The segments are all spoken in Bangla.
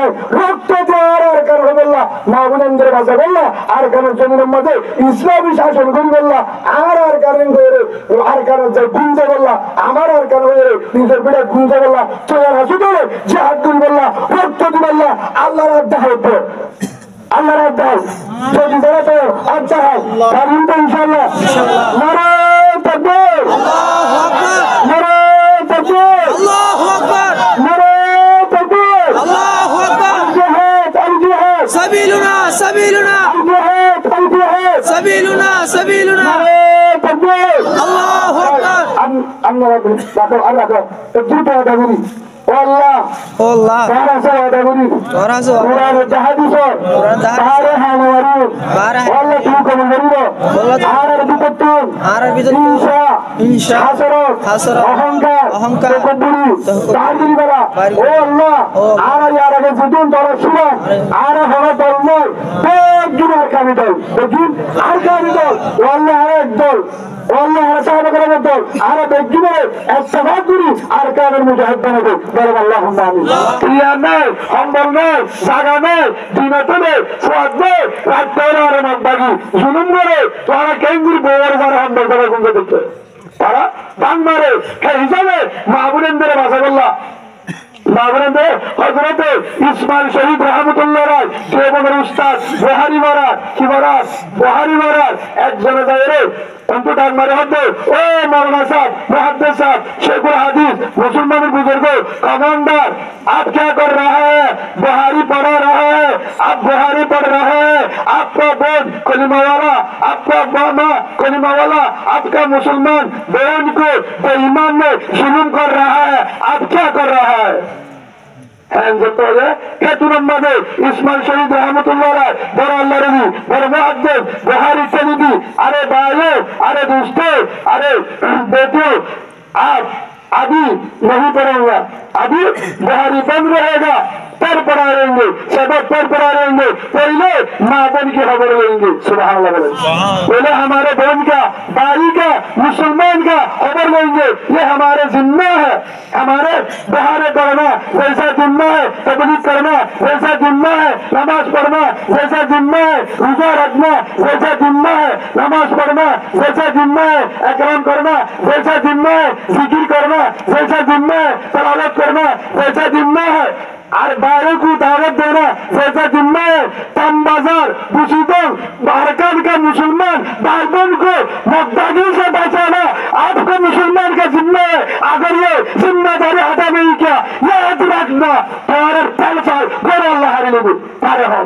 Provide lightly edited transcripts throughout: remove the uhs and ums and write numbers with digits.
নাই রক্ত দেওয়ার আর কারণ বললা মা বোনেদের কাছে বললা আর কারণ জমিনের মধ্যে ইসলামী শাসন করি বললা আর কারণ করে আর কারণ যে গুঞ্জে বললা আমার আর কারণ নিজের বেড়ে গুঞ্জে বললা চলে হাসু করে যে হাত গুল বললা রক্ত দি বললা আল্লাহর আড্ডা হতো আল্লাহর আড্ডা যদি ধরে তো আচ্ছা হয় পারবেন তো ইনশাল্লাহ নারায়ণ তাকবীর নারায়ণ তাকবীর নারায়ণ তাকবীর জিহাদ আল জিহাদ سبيلنا سبيلنا জিহাদ আল জিহাদ سبيلنا سبيلنا নারায়ণ তাকবীর الله أكبر আমরা রাখো আল্লাহ দ্রুত আদা করি والله والله كان سوى داودي ورزق قرآن التحدث تاريخ ونورين والله تلكم المريض عرب بكتون إنشاء حسرات أهنكار تكبري تعديل بلا والله عرب يارك الزدون دولة شوى عرب هنا دولة بجين أركاني دول بجين أركاني دول والله عرب دول والله أنا صاحب كلام الدول عرب بجين اتفاق كري أركان المجاهد بندول بارك اللهم آمين قيام নাই সম্বল নাই জায়গা নাই দিনতে নেই ফুয়াদ নেই রাত করে আর মগবাগি জুলুম করে তোরা কেঙ্গুর বউর ঘরে সম্বল করে গুঙ্গে দিচ্ছে তারা বাং মারে সেই হিসাবে মাহবুবেন্দ্র ভাষা বললা মাহবুবেন্দ্র হজরতে ইসমাইল শহীদ রহমতুল্লাহ রায় দেবগর উস্তাদ বহারি মহারাজ কি মহারাজ বহারি মহারাজ একজনে যায় রে कंप्यूटर मारे होते ओ मौलाना साहब मुहद्दिस साहब शेखुल हदीस मुसलमान बुजुर्ग कमांडर आप क्या कर रहा है बुहारी पढ़ा रहा है आप बुहारी पढ़ रहे हैं आपका बोझ कलिमा वाला आपका मामा कलिमा वाला आपका मुसलमान बहन को बेईमान में जुल्म कर रहा है आप क्या कर रहा है ইসমাইল শহীদ রহমতুল্লাহ রায় বড় আল্লাহ রবি বড় মুহাদ্দিস বুখারী সনদি अरे भाइयों अरे दोस्तों अरे बेटियों आप अभी नहीं पढ़ेंगे अभी बुखारी बंद रहेगा पर पढ़ा लेंगे सबक पर पढ़ा लेंगे पहले माँ बहन की खबर लेंगे सुभान अल्लाह पहले हमारे बहन का भाई का मुसलमान का खबर लेंगे ये हमारे जिम्मा है हमारे बहारे पढ़ना वैसा जिम्मा है तबलीग करना वैसा जिम्मा है नमाज पढ़ना वैसा जिम्मा है रोजा रखना वैसा जिम्मा है नमाज पढ़ना वैसा जिम्मा है इकराम करना वैसा जिम्मा है जिक्र करना वैसा जिम्मा है तलावत करना वैसा जिम्मा है और बाहरों को दावत देना वैसा जिम्मा है तम बाजार मुसीबत बारकान का मुसलमान भाई बहन को मुद्दागी से बचाना आपको मुसलमान का जिम्मा है अगर ये जिम्मेदारी अदा नहीं किया ये याद रखना तुम्हारे पल साल बड़े अल्लाह हरे लोग तारे हो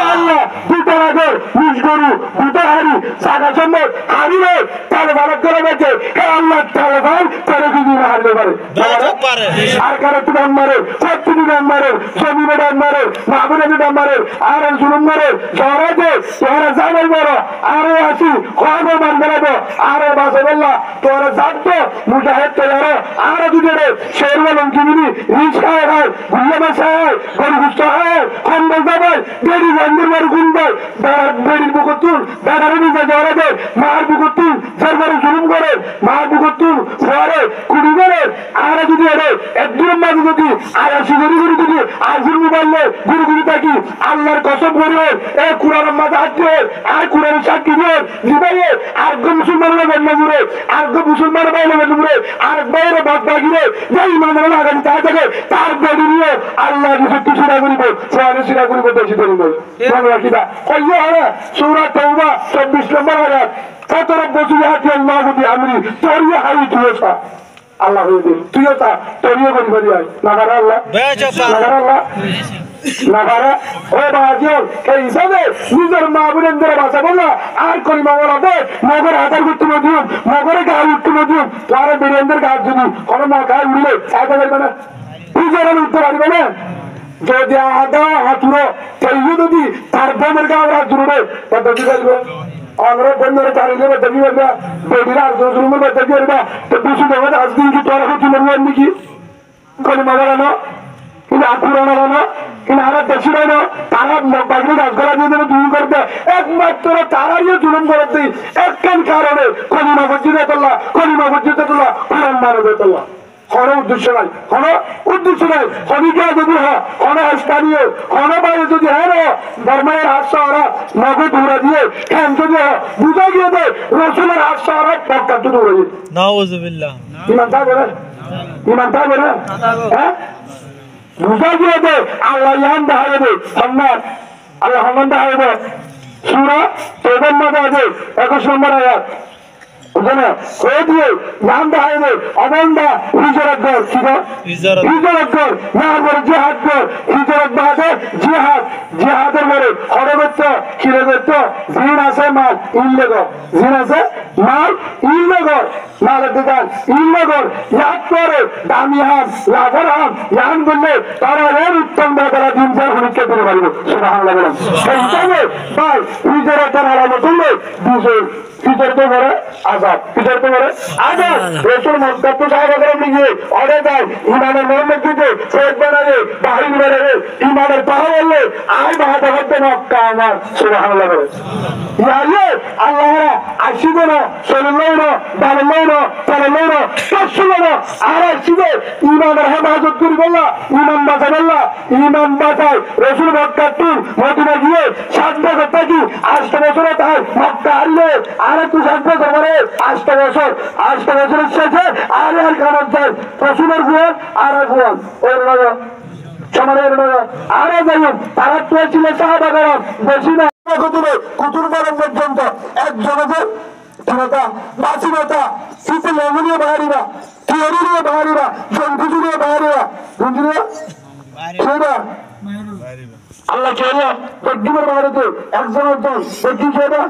अल्लाह दूता अगर मुझ गुरु दूता हरी सागा सम्मत हरी लोग ताले बालक करे बैठे हे अल्लाह ताले भाई तेरे की जीवन हारने वाले आर करे तुम मारे सत्ती डान मारे सभी डान मारे माहबूब डान मारे आरे जुलुम मारे जोरा दे तोरा जागल मारो आरे आसी खोगो मान बेलाबो आरे बासबल्ला तोरा जागतो मुजाहिद तैयार आरे दुजरे शेरवालन किमिनी रिस्का है गुल्ला मसा है गरगुस्ता है खंडल दबाई बेड़ी जंदर मार गुंडल बेड़ी बुकतुल बेड़ारी जोरा दे मार बुकतुल सरवर जुलुम करे मार बुकतुल फोरे कुड़ी करे आरे दुजरे একদম মাঝে যদি আয়াসি গরি গরি যদি আজির মোবাইলে গুরু গুরু থাকি আল্লাহর কসম করে এই কুরআনের মাঝে হাত দিয়ে আর কুরআনের সাক্ষী দিয়ে দিবাইয়ে আর মুসলমানরা বন্ধ করে আর মুসলমানরা বাইরে বন্ধ করে আর বাইরে বাদ বাগিরে যেই মানুষরা আগামী তা থাকে তার বডি নিয়ে আল্লাহ সত্যি সিরা করিব সোয়ানে সিরা করিব দেশি করিব মনে রাখিবা কইয়া হরে সূরা তাওবা 24 নম্বর আয়াত ফাতারাব্বাসু বিহাতি আল্লাহু বিআমরি তরিয়া হাই তুসা আল্লাহ তুইও তা তরিয়া করি করি আয় নাগারা আল্লাহ নাগারা আল্লাহ নাগারা ও বাজিও এই হিসাবে নিজের মা বোনেদের ভাষা বললা আর কলিমা বলা দে মগর হাতার করতে দিও মগরে গায়ে উঠতে দিও তার বীরেন্দ্রের গাছ যদি কোনো মা গায়ে উড়লে চাইতে পারবে না নিজের উঠতে পারবে না যদি আদা হাতুরো সেই যদি তার বোনের গায়ে হাত জুড়ে পদ্ধতি করবে আমরা বন্ধুরা চালিয়ে বেদবি বলবে বেদিরা জুলুমের বেদবি বলবে তো দুশো টাকা আজদিন কি তোরা হচ্ছে মরবেন নাকি কলিমা বলানো কিন্তু আকুরানো না কিন্তু আমরা দেশি না তারা বাগরি গাছ গলা দিয়ে দেবে জুলুম করতে একমাত্র তারাই জুলুম করতে একখান কারণে কলিমা বজ্জিদুল্লাহ কোরআন মানবতুল্লাহ কোনো উদ্দেশ্য নাই, কোনো উদ্দেশ্য নাই। হবিকে যদি হয় কোনো স্থানীয় কোনো বাইরে যদি হয় না ধর্মের হাস্য ওরা নগদ উড়া দিয়ে কেন যদি হয় বুঝা গিয়ে দেয় রসুলের হাস্য ওরা পক্কা তো উড়ে দিয়ে নাউজুবিল্লাহ। ইমান থাকবে না, ইমান থাকবে না, হ্যাঁ বুঝা গিয়ে দেয় আল্লাহ ইহান দেখা যাবে সম্মান, আল্লাহ সম্মান দেখা যাবে সুরা তোদের মাঝে আছে 21 নম্বর আয়াত বুঝলে কয়ে দিয়ে নাম দেখা যাবে অবন্দা হিজরত কর কি কর হিজরত কর না করে জিহাদ কর হিজরত বাদে জিহাদ জিহাদের পরে হরবত্য খিরবত্য জিন আছে মাল ইল্লেগর জিন আছে মাল ইল্লেগর মালের দোকান ইল্লেগর ইয়াদ করে দামি হাম লাভের হাম ইয়ান বললে তারা এর উত্তম বেতরা দিন যার হরিকে করে পারিব সুবহানাল্লাহ বলেন সেই হিসাবে ভাই হিজরতের আলামত হলে দুজন হিজরত করে আজাদ হিজরত করে আজাদ রসুল মক্কা তো সাহাবাদের দিকে অর্ডার দেয় ইমানের মোহাম্মদ দিকে সৈয়দ বানাবে বাহির বানাবে ইমানের পাহাড় বললে আয় বাহাতে হতে মক্কা আমার সুবহানাল্লাহ বলে ইয়ালে আল্লাহরা আসিবে না চললেও না দাঁড়ালেও না চললেও না কষ্ট না আর আসিবে ইমানের হেফাজত করি বললা ইমান বাঁচা বললা ইমান বাঁচায় রসুল মক্কা টুর মদিনা গিয়ে 7 বছর থাকি 8 বছরে তাই মক্কা হারলে আর একটু 7 বছর পরে 8 বছর 8 বছরের শেষে আর কামত যায় রসুলের গুণ আর গুণ ওই নয় সমানের নয় আর যাই তারা তো ছিল সাহাবাগারা বেশি না কুতুর বারণ পর্যন্ত একজনকে ক্ষমতা বাসিনতা শীতে লঙ্ঘনীয় বাহারিরা থিওরিনীয় বাহারিরা জঙ্কুজুনীয় বাহারিরা জঙ্কুজুনীয় আল্লাহ খেয়ে প্রদ্যুমের বাহারিতে একজন প্রদ্যুম খেয়ে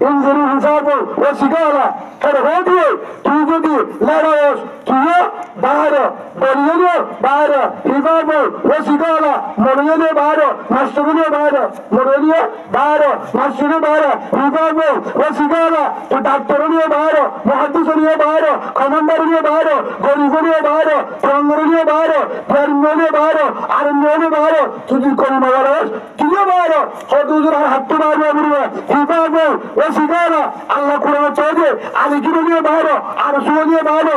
ইঞ্জিনি হিসাব ও শিখাওয়ালা তোর হয়ে দিয়ে তুই যদি লড়াস তুইও বাহার বলিয়ে বাহার হিসাব ও শিখাওয়ালা মরিয়ে বাহার মাস্টরিয়ে বাহার মরিয়ে বাহার মাস্টরি বাহার হিসাব ও শিখাওয়ালা তো ডাক্তারীয় বাহার মহাদিসরীয় বাহার কমান্ডারীয় বাহার গরিবরীয় বাহার রঙ্গরীয় বাহার ধর্মীয় বাহার আরণ্যীয় বাহার তুই করি মারাস তুইও বাহার হদুজুর হাত বাহার হিসাব শিখানো আল্লাহ কোরআন চাইছে আলী কিরণীয় বাইরে আর সুনীয় বাইরে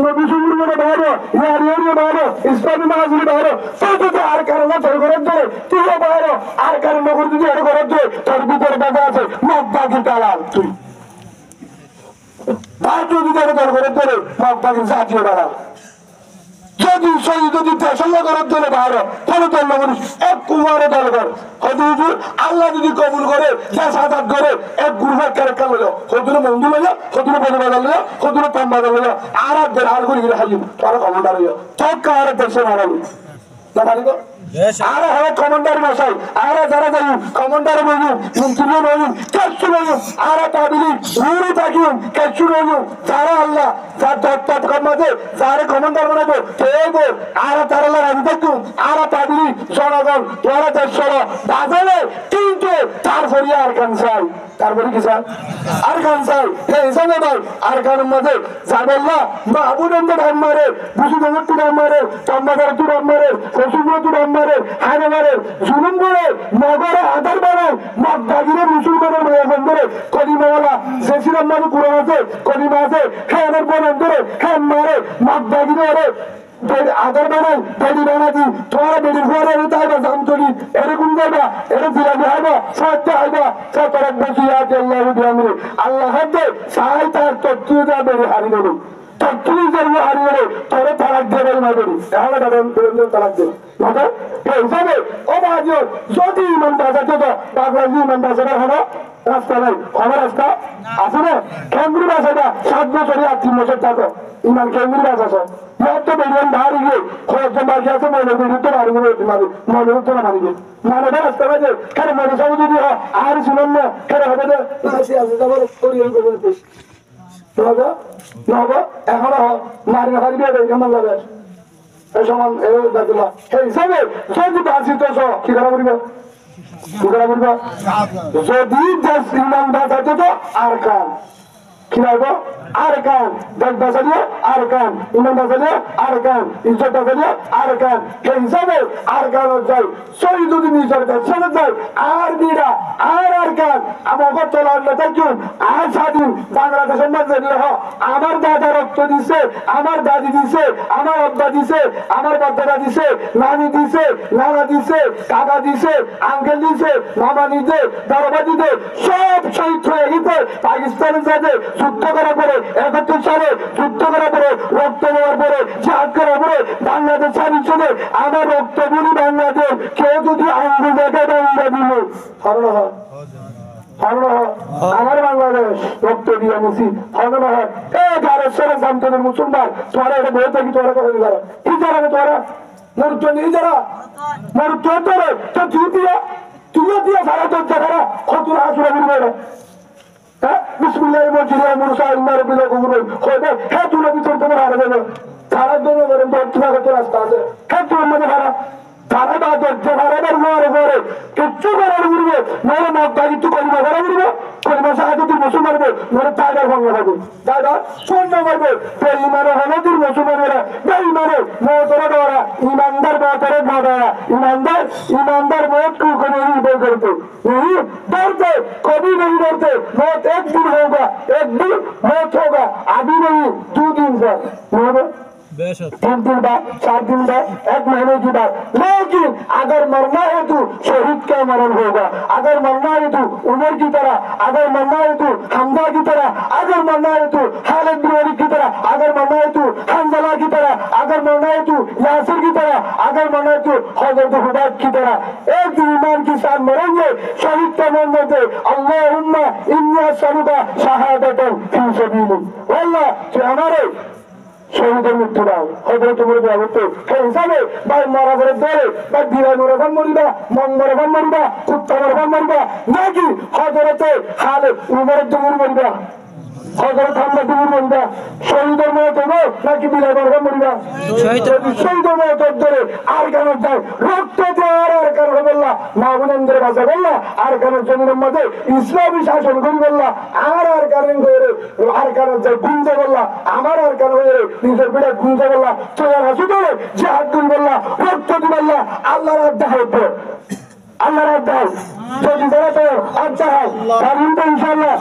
নবী সুন্দর বাইরে ইয়ারিয়ানীয় বাইরে ইসলামী মাহাজির বাইরে তুই যদি আর কারণ তোর ঘরের ধরে তুইও বাইরে আর কারণ নগর যদি এর ঘরের ধরে তোর ভিতরে বাধা আছে মগবাগি দালাল তুই ভারতীয় যদি তোর ঘরের ধরে মগবাগি জাতীয় দালাল যদি যদি দেশল্লা করার জন্য বাইরে তাহলে তোর করিস এক কুমারে দল কর হয়তো আল্লাহ যদি কবুল করে দেশ আজাদ করে এক গুরুভাগ ক্যারেক্টার লইল হতুনো বন্ধু লইল হতুনো বন্ধু বাজার লইল হতুনো পাম বাজার লইল আর একদিন আর করি হাজির তারা কমান্ডার হইল তক আর দেশে মারাবি না পারিব আর হবে কমান্ডার মশাই আর যারা যাই কমান্ডার বলুন মন্ত্রী বলুন কেসু বলুন আর তাবিলি রুড়ি থাকিন কেসু বলুন যারা আল্লাহ যার তৎ মাঝে যারা কমান্ডার বানাবো কেউ আর তারা রাজি থাকুন আর তাবিলি জনগণ তোরা দেশ বাজারে কিন্তু তারপরে আর গান চাই তারপরে কি চাই আর গান চাই হিসাবে ভাই আর গানের মাঝে যাবেল্লা বা আবুদন্দ ধান মারে বুঝি দমর তু ধান মারে চম্বাদার তু ধান মারে রসুগুলো তু ধান মারে হানে মারে জুলুম করে নগরে আধার বানায় মগদাগিরে মুসলমানের মেয়ে ধরে কলিমাওয়ালা জেসিরাম মানে কুরান আছে কলিমা আছে খানের বন ধরে খান মারে মগদাগিরে ওরে আধার বানাই বেড়ি বানাতি তোমার বেড়ির ঘরে তাইবা জাম চলি এরকম যাইবা এটা জিরাবি হাইবা সত্য হাইবা সতর বসি আছে আল্লাহ হাতে সাহাই তার তত্ত্ব যা বেড়ে হারি গেল তত্ত্বই জন্ম হারি গেলে তোরে তালাক দেবে না বেড়ি তাহলে তালাক দেবে হিসাবে ও বাজিও যদি ইমান বাজার তো বাংলাদেশি ইমান বাজারের হলো রাস্তা নাই আমার রাস্তা আছে না কেন্দ্রীয় বাসাটা 7 বছরে 3 বছর থাকো ইমান কেন্দ্রীয় বাসা সব মত বেরিয়ান বাড়ি গিয়ে কয়েকজন বাড়ি আছে মনের বিরুদ্ধে বাড়ি গিয়ে মারি মনের উত্তর মারি গিয়ে মানে রাস্তা বাজে কেন মনে সব যদি হয় আর শুনুন না কেন হবে না এখনো মারি না পারি কেমন লাগে এই সমান সেই হিসাবে যদি বাঁচি তো কি করা পড়িব কি করা পড়িব যদি দেশ ইমান বাঁচাতে তো আর কাম কি লাগবো আরকান দেশ বাঁচালিয়া আরকান ইমান বাঁচালিয়া আরকান ইজ্জত বাঁচালিয়া আরকান সেই হিসাবে আরকান যায় শহীদ যদি নিজের দেশে যায় আর বিড়া আর আরকান আমাকে তোলার নেতা কেউ আর স্বাধীন বাংলাদেশের মধ্যে আমার দাদা রক্ত দিছে আমার দাদি দিছে আমার আব্বা দিছে আমার বাচ্চারা দিছে নানি দিছে নানা দিছে কাকা দিছে আঙ্কেল দিছে মামা দিছে বড়বা দিছে সব শহীদ হয়ে গেছে পাকিস্তানের সাথে যুদ্ধ করার পরে 71 সালে যুদ্ধ করার পরে রক্ত দেওয়ার পরে জাহাজ করার পরে বাংলাদেশ স্বাধীন ছিল আমার রক্ত বলি বাংলাদেশ কেউ যদি আঙ্গুল দেখে বাংলা দিল আমার বাংলাদেশ রক্ত দিয়ে নিছি ধন্যবাদ এই গারেশ্বরের জামতনের মুসলমান তোরা এটা বই থাকি তোরা কথা দিলাম কি জানাবে তোরা মরুত্ব নেই যারা মরুত্ব তোরে তো তুইও দিয়া সারা তোর জায়গারা খতুর হাসুরা বুড়বে হ্যাঁ বিসমিল্লাহ বলছি মুরসা ইন্নার বিলে গুবরে হবে হ্যাঁ তুলে ভিতর তোমার হারা যাবে সারা জন্য করেন তো তোমার কাছে রাস্তা আছে হ্যাঁ তোমার মধ্যে হারা সারা বা দরজা হারাবার ঘরে ঘরে কিচ্ছু করার উড়বে নরে মত দায়িত্ব করিবা করা উড়বে করিবা সাহায্য তুই মুসলমান হবে নরে টাইগার ভাঙা হবে দাদা শূন্য করবে বেঈমানে হলে তুই মুসলমানেরা বেঈমানে মতরা ধরা ইমানদার মতরে ধরা ইমানদার মত কু করে বই করতে डरते कभी नहीं डरते मौत एक दिन होगा एक दिन मौत होगा अभी नहीं 2 दिन बाद 3 दिन बाद 4 दिन बाद 1 महीने की बात लेकिन अगर मरना है तो शहीद का मरण होगा अगर मरना है तो उमर की तरह अगर मरना है तो हमजा की तरह अगर मरना है तो खालिद बिन वलीद की तरह अगर मरना है तो हंजला की तरह अगर मरना है तो यासिर की तरह अगर मरना है तो हजरत हुदैब की तरह एक दिन ईमान के साथ मरेंगे शहीद का नाम लेते अल्लाहुम्मा इन्नी अस्सलुका शहादतन फी सबीलिक अल्लाह जो हमारे শহীদের মৃত্যু দাও হজরত উমর বিয়াগত সেই হিসাবে ভাই মারা করে ধরে বা বিরাই মরফান মরিবা মন মরফান মরিবা কুত্তা মরফান মরিবা নাকি হজরতে খালেদ উমরের দুমুর মরিবা হজরত হামজা দুমুর মরিবা শহীদের মত হবো নাকি বিরাই মরফান মরিবা শহীদের মত ধরে আর কেন যায় রক্ত দেওয়ার আর কেন বললা মা বোনেন্দ্রের কাছে বললা আর কেন জমিনের মধ্যে ইসলামী শাসন করি বললা আর কারণ করে আর কারণ যায় গুঞ্জে বললা আমার আর কেন নিজের বেড়া গুঞ্জে বললা চলে হাসু করে যে হাত দুল বললা রক্ত দি বললা আল্লাহর আড্ডা হতো আল্লাহর আড্ডা যদি ধরে তো আচ্ছা হয় পারবেন তো ইনশাআল্লাহ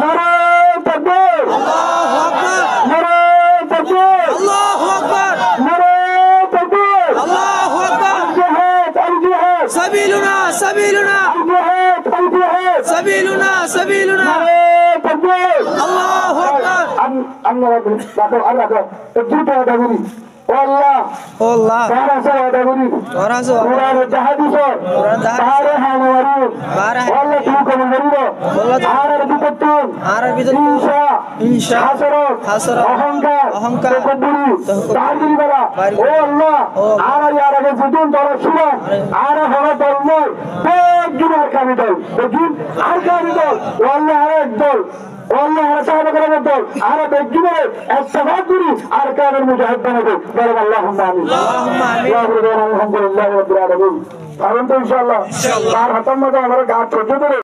নারায়ে তাকবীর আল্লাহু আকবার নারায়ে তাকবীর আল্লাহু আকবার নারায়ে তাকবীর আল্লাহু আকবার আল জিহাদ সাবিলুনা সাবিলুনা আল জিহাদ সাবিলুনা সাবিলুনা নারায়ে তাকবীর আল্লাহু আকবার আমরা দেখো আল্লাহ তো দুটো কথা বলি আল্লাহ আল্লাহ তারা সাদা বলি ওরাজো কোরআন জাহাদিস তারে হাওয়ারি আল্লাহ তুমি কোন বলিব আর বিপত্তু আর ভিতর ইনশা হাসরত অহংকার তাকব্বুরি তাহিরি বলা ও আল্লাহ আর ইয়ার আগে যুদুন দর ছিল আর হলো দল নয় বেগিন আর কামি দল বেগিন আর কামি দল আল্লাহ আর এক দল والله انا صاحب كلام الدول انا بجيبه التفاكري اركان المجاهد بنده بارك اللهم امين اللهم امين الحمد لله رب العالمين ان شاء الله আর হাতাম মতো আমরা গাছ ছোট